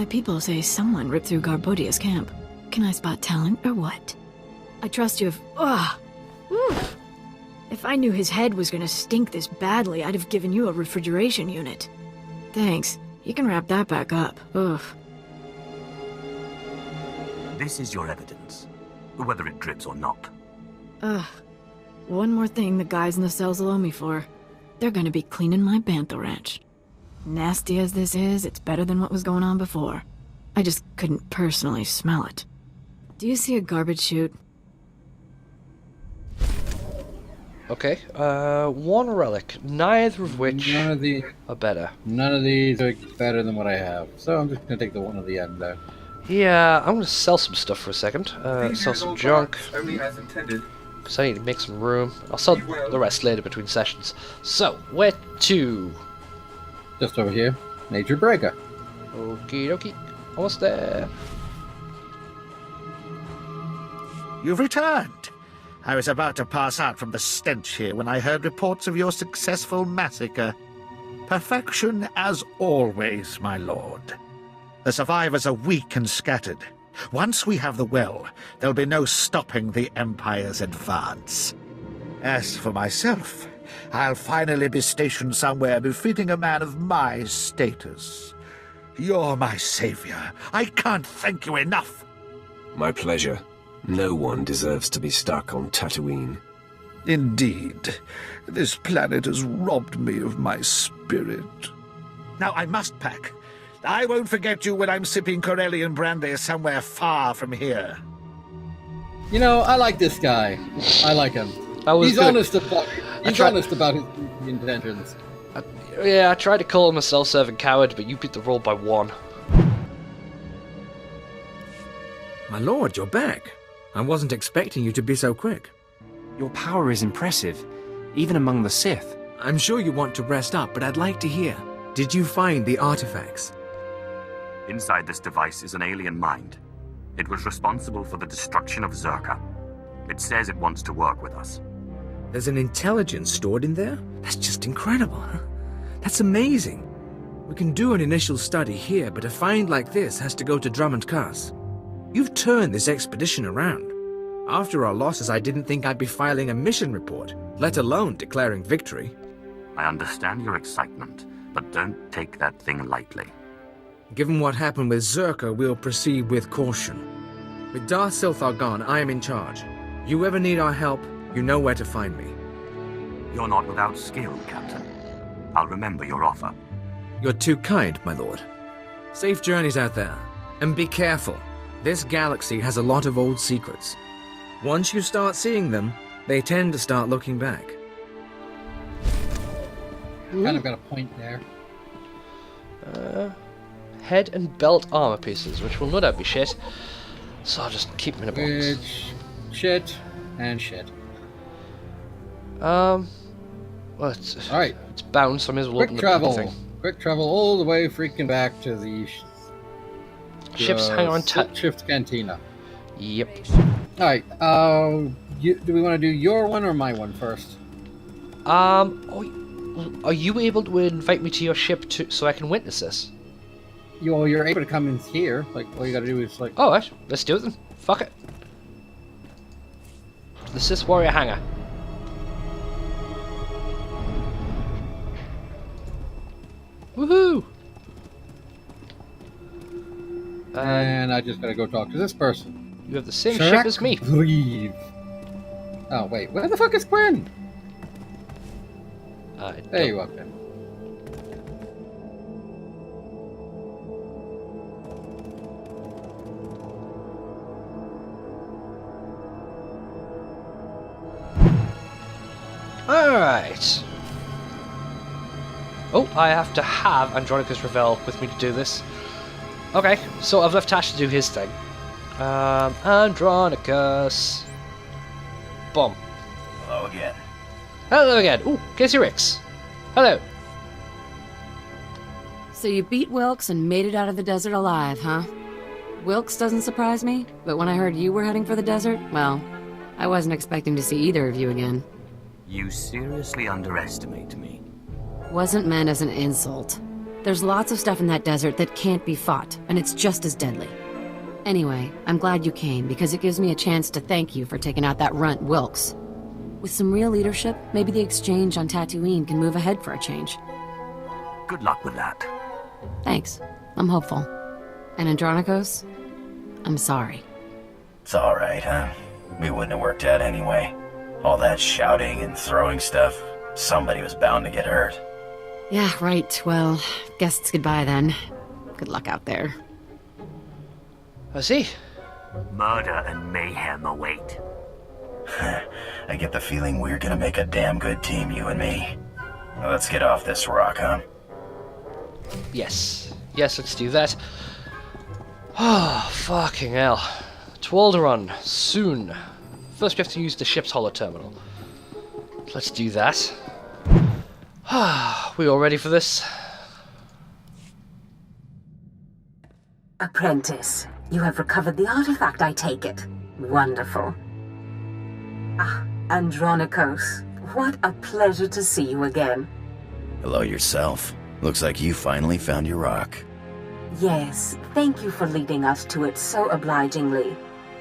My people say someone ripped through Garbodia's camp. Can I spot talent or what? I trust you if... Ugh! Oof. If I knew his head was gonna stink this badly, I'd have given you a refrigeration unit. Thanks. You can wrap that back up. Oof. This is your evidence, whether it drips or not. Ugh. One more thing the guys in the cells will owe me for. They're gonna be cleaning my bantha ranch. Nasty as this is, it's better than what was going on before. I just couldn't personally smell it. Do you see a garbage chute? Okay, one relic, neither of which are better. None of these are better than what I have, so I'm just gonna take the one at the end there. Yeah, I'm gonna sell some stuff for a second. Sell some junk. Only as intended. Because I need to make some room. I'll sell the rest later between sessions. So, where to? Just over here. Major breaker. Okie dokie. Almost there. You've returned. I was about to pass out from the stench here when I heard reports of your successful massacre. Perfection as always, my lord. The survivors are weak and scattered. Once we have the well, there'll be no stopping the Empire's advance. As for myself, I'll finally be stationed somewhere befitting a man of my status. You're my savior. I can't thank you enough. My pleasure. No one deserves to be stuck on Tatooine. Indeed. This planet has robbed me of my spirit. Now I must pack. I won't forget you when I'm sipping Corellian brandy somewhere far from here. You know, I like this guy. I like him. He's honest about his intentions. Yeah, I tried to call him a self-serving coward, but you beat the roll by 1. My lord, you're back. I wasn't expecting you to be so quick. Your power is impressive, even among the Sith. I'm sure you want to rest up, but I'd like to hear. Did you find the artifacts? Inside this device is an alien mind. It was responsible for the destruction of Zerka. It says it wants to work with us. There's an intelligence stored in there? That's just incredible, huh? That's amazing. We can do an initial study here, but a find like this has to go to Drummond Cass. You've turned this expedition around. After our losses, I didn't think I'd be filing a mission report, let alone declaring victory. I understand your excitement, but don't take that thing lightly. Given what happened with Zerka, we'll proceed with caution. With Darth Silthar gone, I am in charge. You ever need our help, you know where to find me. You're not without skill, Captain. I'll remember your offer. You're too kind, my lord. Safe journeys out there. And be careful. This galaxy has a lot of old secrets. Once you start seeing them, they tend to start looking back. Kind of got a point there. Head and belt armor pieces, which will no doubt be shit. So I'll just keep them in a box. Which, shit, and shit. Well, it's... Alright. It's bound, so I may as well Quick open travel. the thing. Quick travel all the way freaking back to the... Ship's hangar on Shift Cantina. Yep. Alright, do we want to do your one or my one first? Are you able to invite me to your ship so I can witness this? You're able to come in here. Like, all you gotta do is, like... Oh, right. Let's do it then. Fuck it. The Sith Warrior hangar. Woohoo! And I just gotta go talk to this person. You have the same ship as me. Breathe. Oh, wait. Where the fuck is Quinn? There you are, Quinn. Alright. Oh, I have to have Andronikus Revel with me to do this. Okay, so I've left Tash to do his thing. Andronikus. Boom. Hello again. Hello again. Ooh, Casey Ricks. Hello. So you beat Wilkes and made it out of the desert alive, huh? Wilkes doesn't surprise me, but when I heard you were heading for the desert, well, I wasn't expecting to see either of you again. You seriously underestimate me. Wasn't meant as an insult. There's lots of stuff in that desert that can't be fought, and it's just as deadly. Anyway, I'm glad you came, because it gives me a chance to thank you for taking out that runt Wilkes. With some real leadership, maybe the exchange on Tatooine can move ahead for a change. Good luck with that. Thanks. I'm hopeful. And Andronikos, I'm sorry. It's alright, huh? We wouldn't have worked out anyway. All that shouting and throwing stuff, somebody was bound to get hurt. Yeah, right. Well, guess it's goodbye then. Good luck out there. I see. Murder and mayhem await. I get the feeling we're gonna make a damn good team, you and me. Now let's get off this rock, huh? Yes. Yes, let's do that. Oh, fucking hell. To Alderaan, soon. First we have to use the ship's holo terminal. Let's do that. We all ready for this? Apprentice, you have recovered the artifact, I take it. Wonderful. Ah, Andronikos, what a pleasure to see you again. Hello yourself. Looks like you finally found your rock. Yes, thank you for leading us to it so obligingly.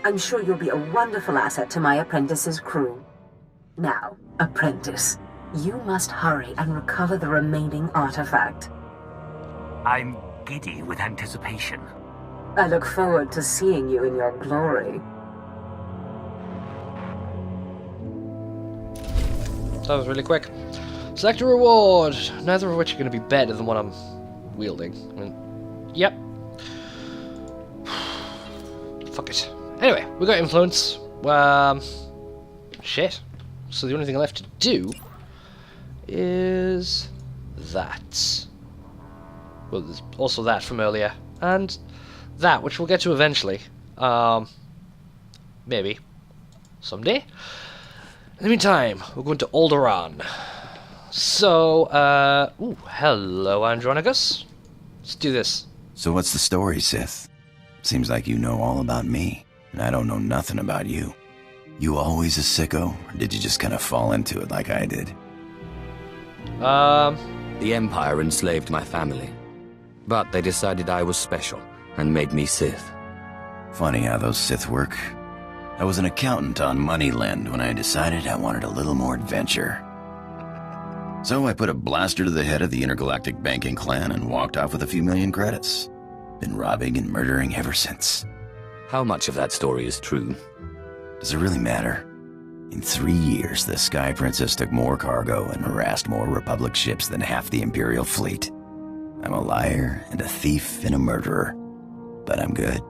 I'm sure you'll be a wonderful asset to my apprentice's crew. Now, apprentice, you must hurry and recover the remaining artifact. I'm giddy with anticipation. I look forward to seeing you in your glory. That was really quick. Select a reward. Neither of which are going to be better than what I'm wielding. I mean, yep. Fuck it. Anyway, we got influence. Shit. So the only thing left to do is that. Well, there's also that from earlier, and that, which we'll get to eventually. Maybe someday. In the meantime, we're going to Alderaan. So, ooh, hello, Andronikus. Let's do this. So what's the story, Sith? Seems like you know all about me, and I don't know nothing about you. You always a sicko, or did you just kind of fall into it like I did? The Empire enslaved my family, but they decided I was special and made me Sith. Funny how those Sith work. I was an accountant on Moneyland when I decided I wanted a little more adventure. So I put a blaster to the head of the intergalactic banking clan and walked off with a few million credits. Been robbing and murdering ever since. How much of that story is true? Does it really matter? In 3 years, the Sky Princess took more cargo and harassed more Republic ships than half the Imperial fleet. I'm a liar and a thief and a murderer, but I'm good.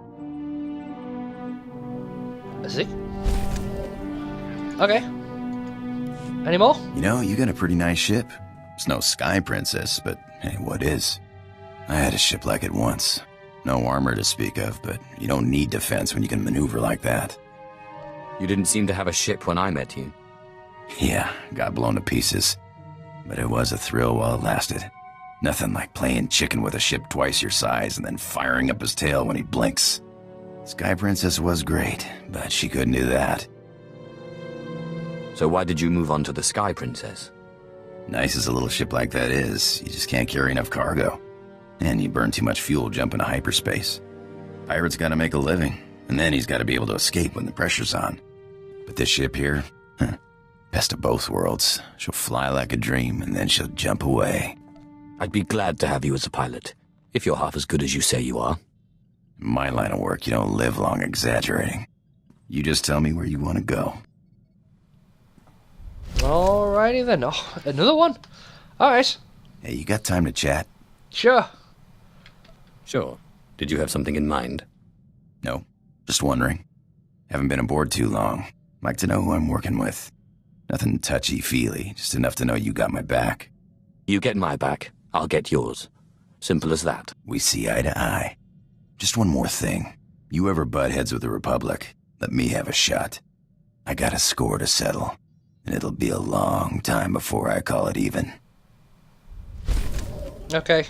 I see. Okay. Any more? You know, you got a pretty nice ship. It's no Sky Princess, but hey, what is? I had a ship like it once. No armor to speak of, but you don't need defense when you can maneuver like that. You didn't seem to have a ship when I met you. Yeah, got blown to pieces. But it was a thrill while it lasted. Nothing like playing chicken with a ship twice your size and then firing up his tail when he blinks. Sky Princess was great, but she couldn't do that. So why did you move on to the Sky Princess? Nice as a little ship like that is, you just can't carry enough cargo. And you burn too much fuel jumping to hyperspace. Pirate's gotta make a living, and then he's gotta be able to escape when the pressure's on. But this ship here, best of both worlds. She'll fly like a dream, and then she'll jump away. I'd be glad to have you as a pilot, if you're half as good as you say you are. In my line of work, you don't live long exaggerating. You just tell me where you want to go. Alrighty then. Oh, another one? Alright. Hey, you got time to chat? Sure. Sure. Did you have something in mind? No, just wondering. Haven't been aboard too long. Like to know who I'm working with. Nothing touchy-feely, just enough to know you got my back. You get my back, I'll get yours. Simple as that. We see eye to eye. Just one more thing. You ever butt heads with the Republic, let me have a shot. I got a score to settle, and it'll be a long time before I call it even. Okay.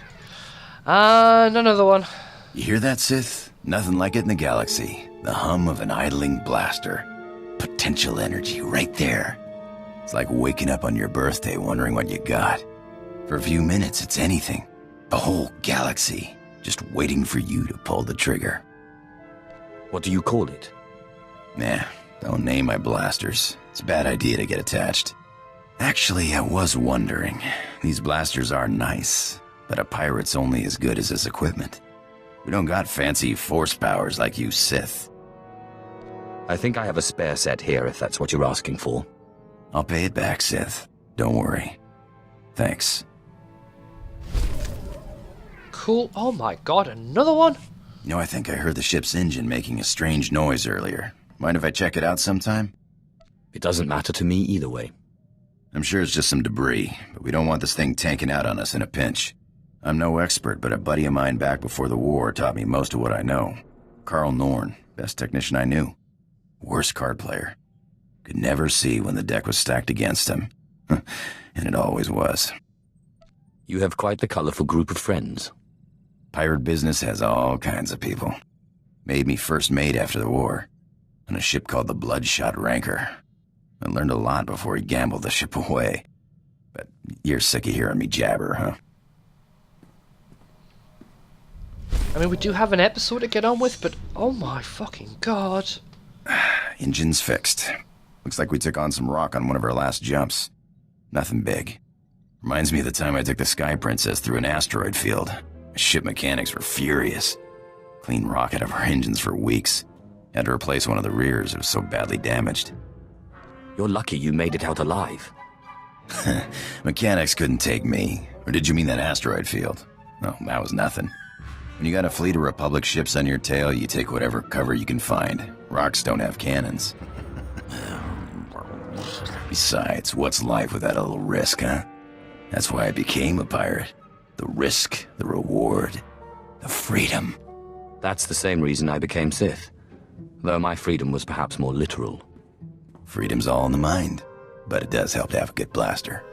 And another one. You hear that, Sith? Nothing like it in the galaxy. The hum of an idling blaster. Potential energy right there. It's like waking up on your birthday wondering what you got. For a few minutes, it's anything. A whole galaxy just waiting for you to pull the trigger. What do you call it? Nah, don't name my blasters. It's a bad idea to get attached. Actually, I was wondering. These blasters are nice, but a pirate's only as good as his equipment. We don't got fancy force powers like you Sith. I think I have a spare set here, if that's what you're asking for. I'll pay it back, Sith. Don't worry. Thanks. Cool. Oh my god, another one? You know, I think I heard the ship's engine making a strange noise earlier. Mind if I check it out sometime? It doesn't matter to me either way. I'm sure it's just some debris, but we don't want this thing tanking out on us in a pinch. I'm no expert, but a buddy of mine back before the war taught me most of what I know. Carl Norn, best technician I knew. Worst card player. Could never see when the deck was stacked against him. And it always was. You have quite the colorful group of friends. Pirate business has all kinds of people. Made me first mate after the war, on a ship called the Bloodshot Ranker. I learned a lot before he gambled the ship away. But you're sick of hearing me jabber, huh? I mean, we do have an episode to get on with, but oh my fucking god. Engine's fixed. Looks like we took on some rock on one of our last jumps. Nothing big. Reminds me of the time I took the Sky Princess through an asteroid field. The ship mechanics were furious. Clean rock out of our engines for weeks. Had to replace one of the rears, it was so badly damaged. You're lucky you made it out alive. Mechanics couldn't take me. Or did you mean that asteroid field? No, that was nothing. When you got a fleet of Republic ships on your tail, you take whatever cover you can find. Rocks don't have cannons. Besides, what's life without a little risk, huh? That's why I became a pirate. The risk, the reward, the freedom. That's the same reason I became Sith. Though my freedom was perhaps more literal. Freedom's all in the mind, but it does help to have a good blaster.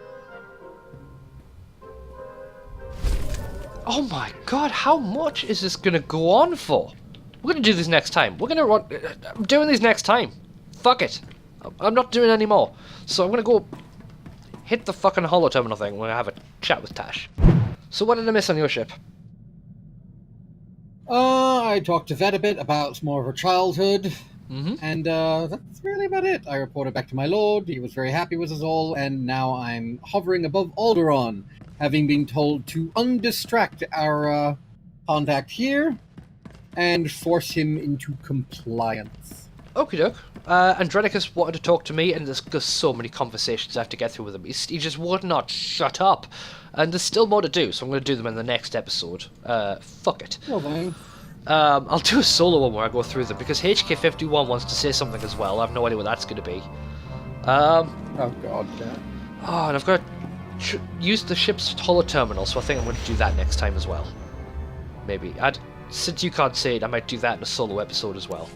Oh my god, how much is this gonna go on for? We're gonna do this next time. We're gonna run... I'm doing these next time. Fuck it. I'm not doing any more. So I'm gonna go hit the fucking holo terminal thing. We're gonna have a chat with Tash. So what did I miss on your ship? I talked to Vet a bit about some more of her childhood. And that's really about it. I reported back to my lord. He was very happy with us all. And now I'm hovering above Alderaan, having been told to undistract our contact here and force him into compliance. Okie doke. Andronikus wanted to talk to me, and there's so many conversations I have to get through with him. He just would not shut up. And there's still more to do, so I'm going to do them in the next episode. Fuck it. Well, then. I'll do a solo one where I go through them, because HK51 wants to say something as well. I have no idea what that's going to be. Oh, God, yeah. Oh, and I've got to use the ship's holo terminal, so I think I'm going to do that next time as well. Maybe. Since you can't say it, I might do that in a solo episode as well.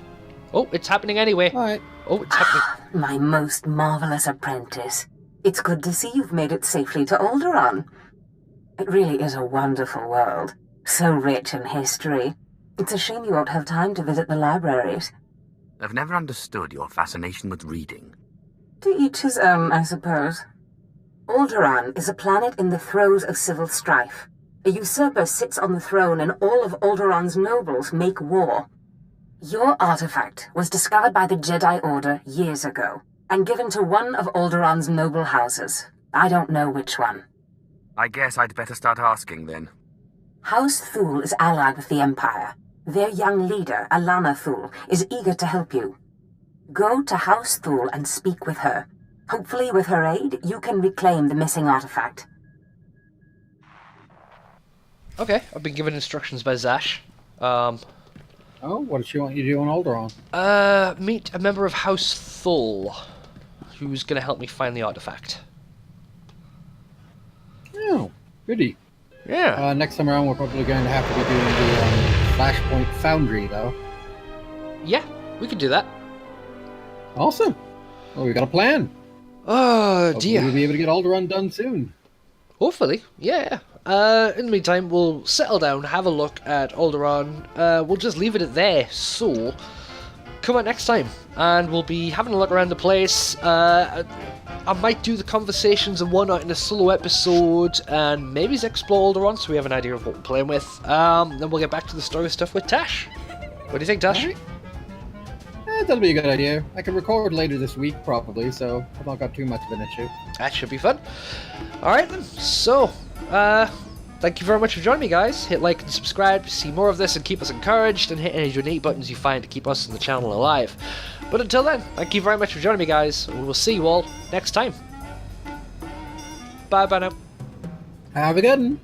Oh, it's happening anyway. All right. Oh, it's happening. My most marvelous apprentice. It's good to see you've made it safely to Alderaan. It really is a wonderful world. So rich in history. It's a shame you won't have time to visit the libraries. I've never understood your fascination with reading. To each his own, I suppose. Alderaan is a planet in the throes of civil strife. A usurper sits on the throne and all of Alderaan's nobles make war. Your artifact was discovered by the Jedi Order years ago, and given to one of Alderaan's noble houses. I don't know which one. I guess I'd better start asking then. House Thule is allied with the Empire. Their young leader, Alana Thule, is eager to help you. Go to House Thule and speak with her. Hopefully, with her aid, you can reclaim the missing artifact. Okay, I've been given instructions by Zash. Oh, what does she want you to do on Alderaan? Meet a member of House Thule, who's going to help me find the artifact. Oh, goody. Yeah. Next time around, we're probably going to have to be doing the Flashpoint Foundry, though. Yeah, we can do that. Awesome. Well, we've got a plan. Oh, dear. We'll be able to get Alderaan done soon. Hopefully, yeah. In the meantime, we'll settle down, have a look at Alderaan. We'll just leave it at there. So, come out next time, and we'll be having a look around the place. I might do the conversations and whatnot in a solo episode, and maybe explore Alderaan so we have an idea of what we're playing with. Then we'll get back to the story stuff with Tash. What do you think, Tash? That'll be a good idea. I can record later this week, probably, so I've not got too much of an issue. That should be fun. Alright then, so, thank you very much for joining me, guys. Hit like and subscribe to see more of this and keep us encouraged, and hit any donate buttons you find to keep us and the channel alive. But until then, thank you very much for joining me, guys, and we will see you all next time. Bye now. Have a good one.